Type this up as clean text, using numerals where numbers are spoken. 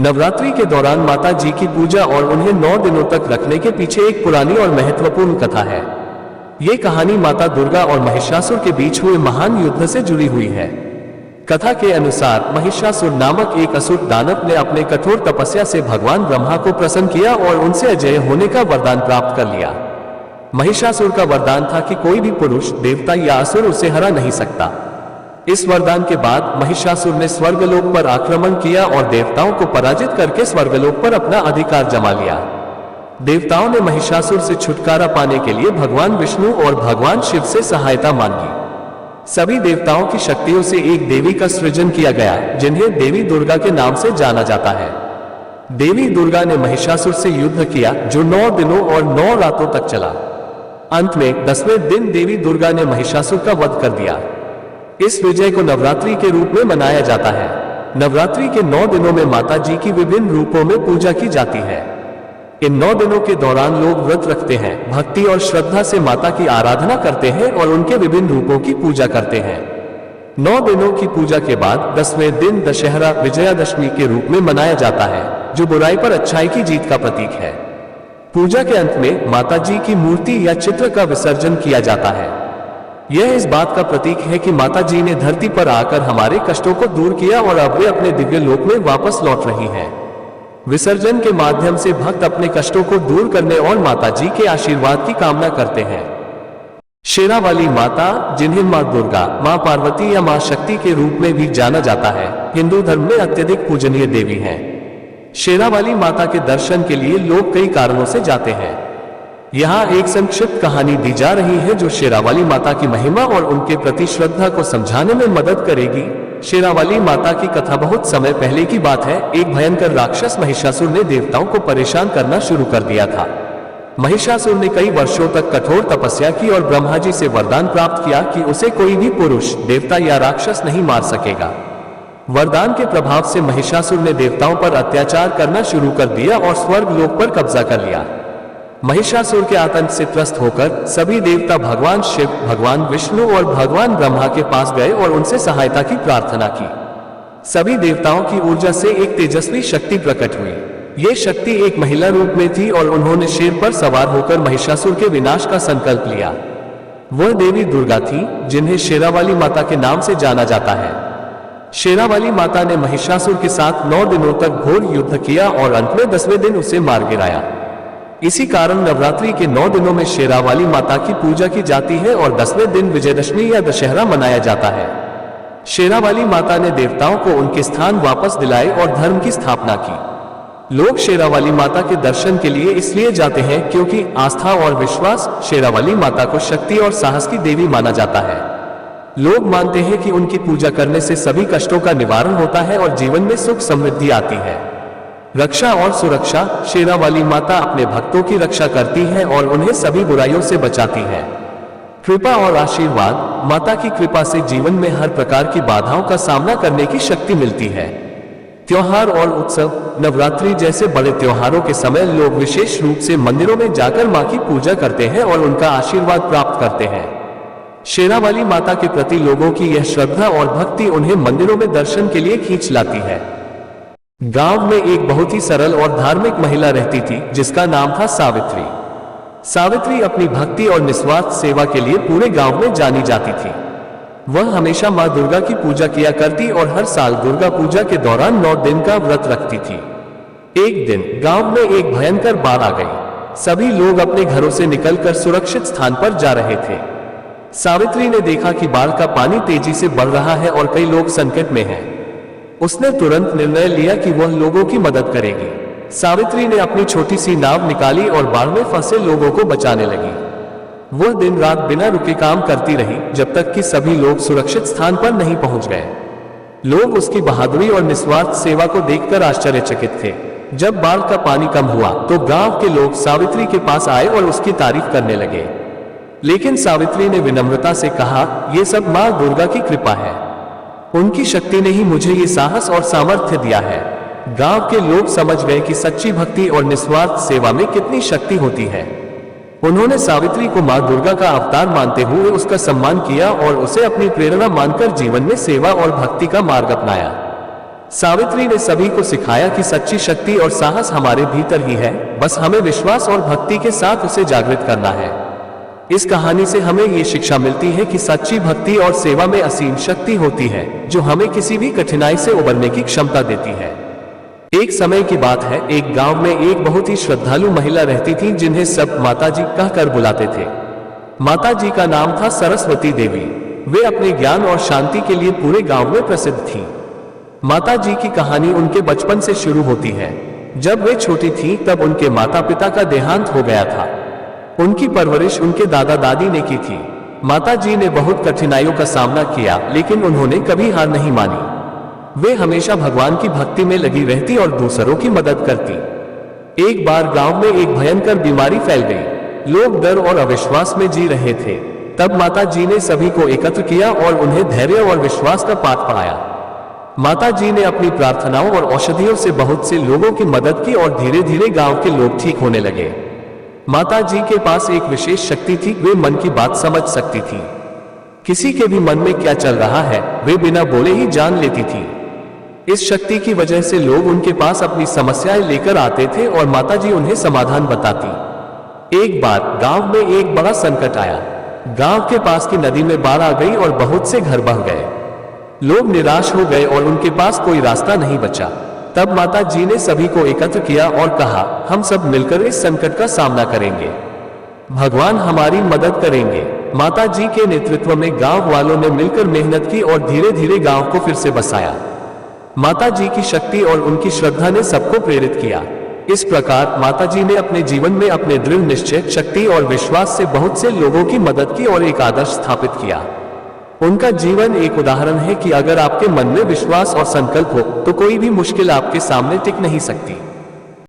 नवरात्रि के दौरान माता जी की पूजा और उन्हें 9 दिनों तक रखने के पीछे एक पुरानी और महत्वपूर्ण कथा है। ये कहानी माता दुर्गा और महिषासुर के बीच हुए महान युद्ध से जुड़ी हुई है। कथा के अनुसार महिषासुर नामक एक असुर दानव ने अपने कठोर तपस्या से भगवान ब्रह्मा को प्रसन्न किया और उनसे अजय होने का वरदान प्राप्त कर लिया। महिषासुर का वरदान था कि कोई भी पुरुष, देवता या असुर उसे हरा नहीं सकता। इस वरदान के बाद महिषासुर ने स्वर्गलोक पर आक्रमण किया और देवताओं को पराजित करके स्वर्गलोक पर अपना अधिकार जमा लिया। देवताओं ने महिषासुर से छुटकारा पाने के लिए भगवान विष्णु और भगवान शिव से सहायता मांगी। सभी देवताओं की शक्तियों से एक देवी का सृजन किया गया, जिन्हें देवी दुर्गा के नाम से जाना जाता है। देवी दुर्गा ने महिषासुर से युद्ध किया, जो 9 दिनों और 9 रातों तक चला। अंत में 10वें दिन देवी दुर्गा ने महिषासुर का वध कर दिया। इस विजय को नवरात्रि के रूप में मनाया जाता है। नवरात्रि के 9 दिनों में माता जी की विभिन्न रूपों में पूजा की जाती है। इन 9 दिनों के दौरान लोग व्रत रखते हैं, भक्ति और श्रद्धा से माता की आराधना करते हैं और उनके विभिन्न रूपों की पूजा करते हैं। 9 दिनों की पूजा के बाद 10वें दिन दशहरा विजयादशमी के रूप में मनाया जाता है, जो बुराई पर अच्छाई की जीत का प्रतीक है। पूजा के अंत में माता जी की मूर्ति या चित्र का विसर्जन किया जाता है। यह इस बात का प्रतीक है कि माता जी ने धरती पर आकर हमारे कष्टों को दूर किया और अब वे अपने दिव्य लोक में वापस लौट रही हैं। विसर्जन के माध्यम से भक्त अपने कष्टों को दूर करने और माता जी के आशीर्वाद की कामना करते हैं। शेरावाली माता, जिन्हें मां दुर्गा, मां पार्वती या मां शक्ति के रूप में भी जाना जाता है, हिंदू धर्म में अत्यधिक पूजनीय देवी हैं। शेरावाली माता के दर्शन के लिए लोग कई कारणों से जाते हैं। यहाँ एक संक्षिप्त कहानी दी जा रही है जो शेरावाली माता की महिमा और उनके प्रति श्रद्धा को समझाने में मदद करेगी। शेरावाली माता की कथा बहुत समय पहले की बात है। एक भयंकर राक्षस महिषासुर ने देवताओं को परेशान करना शुरू कर दिया था। महिषासुर ने कई वर्षों तक कठोर तपस्या की और ब्रह्मा जी से वरदान प्राप्त किया कि उसे कोई भी पुरुष, देवता या राक्षस नहीं मार सकेगा। वरदान के प्रभाव से महिषासुर ने देवताओं पर अत्याचार करना शुरू कर दिया और स्वर्ग लोक पर कब्जा कर लिया। महिषासुर के आतंक से त्रस्त होकर सभी देवता भगवान शिव, भगवान विष्णु और भगवान ब्रह्मा के पास गए और उनसे सहायता की प्रार्थना की। सभी देवताओं की ऊर्जा से एक तेजस्वी शक्ति प्रकट हुई। ये शक्ति एक महिला रूप में थी और उन्होंने शेर पर सवार होकर महिषासुर के विनाश का संकल्प लिया। वह देवी दुर्गा थी, जिन्हें शेरावाली माता के नाम से जाना जाता है। शेरावाली माता ने महिषासुर के साथ 9 दिनों तक घोर युद्ध किया और अंत में 10वें दिन उसे मार गिराया। इसी कारण नवरात्रि के 9 दिनों में शेरावाली माता की पूजा की जाती है और 10वें दिन विजयदशमी या दशहरा मनाया जाता है। शेरावाली माता ने देवताओं को उनके स्थान वापस दिलाए और धर्म की स्थापना की। लोग शेरावाली माता के दर्शन के लिए इसलिए जाते हैं क्योंकि आस्था और विश्वास, शेरावाली माता को शक्ति और साहस की देवी माना जाता है। लोग मानते हैं कि उनकी पूजा करने से सभी कष्टों का निवारण होता है और जीवन में सुख समृद्धि आती है। रक्षा और सुरक्षा, शेरावाली माता अपने भक्तों की रक्षा करती है और उन्हें सभी बुराइयों से बचाती है। कृपा और आशीर्वाद, माता की कृपा से जीवन में हर प्रकार की बाधाओं का सामना करने की शक्ति मिलती है। त्योहार और उत्सव, नवरात्रि जैसे बड़े त्योहारों के समय लोग विशेष रूप से मंदिरों में जाकर मां की पूजा करते हैं और उनका आशीर्वाद प्राप्त करते हैं। शेरावाली माता के प्रति लोगों की यह श्रद्धा और भक्ति उन्हें मंदिरों में दर्शन के लिए खींच लाती है। गांव में एक बहुत ही सरल और धार्मिक महिला रहती थी, जिसका नाम था सावित्री। सावित्री अपनी भक्ति और निस्वार्थ सेवा के लिए पूरे गांव में जानी जाती थी। वह हमेशा मां दुर्गा की पूजा किया करती और हर साल दुर्गा पूजा के दौरान 9 दिन का व्रत रखती थी। एक दिन गांव में एक भयंकर बाढ़ आ गई। सभी लोग अपने घरों से निकलकर सुरक्षित स्थान पर जा रहे थे। सावित्री ने देखा कि बाढ़ का पानी तेजी से बढ़ रहा है और कई लोग संकट में हैं। उसने तुरंत निर्णय लिया कि वह लोगों की मदद करेगी। सावित्री ने अपनी छोटी सी नाव निकाली और बाढ़ में फंसे लोगों को बचाने लगी। वह दिन रात बिना रुके काम करती रही, जब तक कि सभी लोग सुरक्षित स्थान पर नहीं पहुंच गए। लोग उसकी बहादुरी और निस्वार्थ सेवा को देखकर आश्चर्यचकित थे। जब बाढ़ का पानी कम हुआ तो गांव के लोग सावित्री के पास आए और उसकी तारीफ करने लगे। लेकिन सावित्री ने विनम्रता से कहा, यह सब मां दुर्गा की कृपा है। उनकी शक्ति ने ही मुझे ये साहस और सामर्थ्य दिया है। गांव के लोग समझ गए कि सच्ची भक्ति और निस्वार्थ सेवा में कितनी शक्ति होती है। उन्होंने सावित्री को मां दुर्गा का अवतार मानते हुए उसका सम्मान किया और उसे अपनी प्रेरणा मानकर जीवन में सेवा और भक्ति का मार्ग अपनाया। सावित्री ने सभी को सिखाया कि सच्ची शक्ति और साहस हमारे भीतर ही है, बस हमें विश्वास और भक्ति के साथ उसे जागृत करना है। इस कहानी से हमें ये शिक्षा मिलती है कि सच्ची भक्ति और सेवा में असीम शक्ति होती है, जो हमें किसी भी कठिनाई से उबरने की क्षमता देती है। एक समय की बात है, एक गांव में एक बहुत ही श्रद्धालु महिला रहती थी, जिन्हें सब माताजी कहकर बुलाते थे। माताजी का नाम था सरस्वती देवी। वे अपने ज्ञान और शांति के लिए पूरे गांव में प्रसिद्ध थीं। माताजी की कहानी उनके बचपन से शुरू होती है। जब वे छोटी थीं, तब उनके माता पिता का देहांत हो गया था। उनकी परवरिश उनके दादा दादी ने की थी। माताजी ने बहुत कठिनाइयों का सामना किया, लेकिन उन्होंने कभी हार नहीं मानी। वे हमेशा भगवान की भक्ति में लगी रहती और दूसरों की मदद करती। एक बार गांव में एक भयंकर बीमारी फैल गई। लोग डर और अविश्वास में जी रहे थे। तब माताजी ने सभी को एकत्र किया और उन्हें धैर्य और विश्वास का पाठ पढ़ाया। माताजी ने अपनी प्रार्थनाओं और औषधियों से बहुत से लोगों की मदद की और धीरे धीरे गांव के लोग ठीक होने लगे। माताजी के पास एक विशेष शक्ति थी, वे मन की बात समझ सकती थी। किसी के भी मन में क्या चल रहा है, वे बिना बोले ही जान लेती थी। इस शक्ति की वजह से लोग उनके पास अपनी समस्याएं लेकर आते थे और माताजी उन्हें समाधान बताती। एक बार गांव में एक बड़ा संकट आया। गांव के पास की नदी में बाढ़ आ गई और बहुत से घर बह गए। लोग निराश हो गए और उनके पास कोई रास्ता नहीं बचा। तब माता जी ने सभी को एकत्र किया और कहा, हम सब मिलकर इस संकट का सामना करेंगे। भगवान हमारी मदद करेंगे। माता जी के नेतृत्व में गांव वालों ने मिलकर मेहनत की और धीरे धीरे गांव को फिर से बसाया। माता जी की शक्ति और उनकी श्रद्धा ने सबको प्रेरित किया। इस प्रकार माता जी ने अपने जीवन में अपने दृढ़ निश्चय, शक्ति और विश्वास से बहुत से लोगों की मदद की और एक आदर्श स्थापित किया। उनका जीवन एक उदाहरण है कि अगर आपके मन में विश्वास और संकल्प हो तो कोई भी मुश्किल आपके सामने टिक नहीं सकती।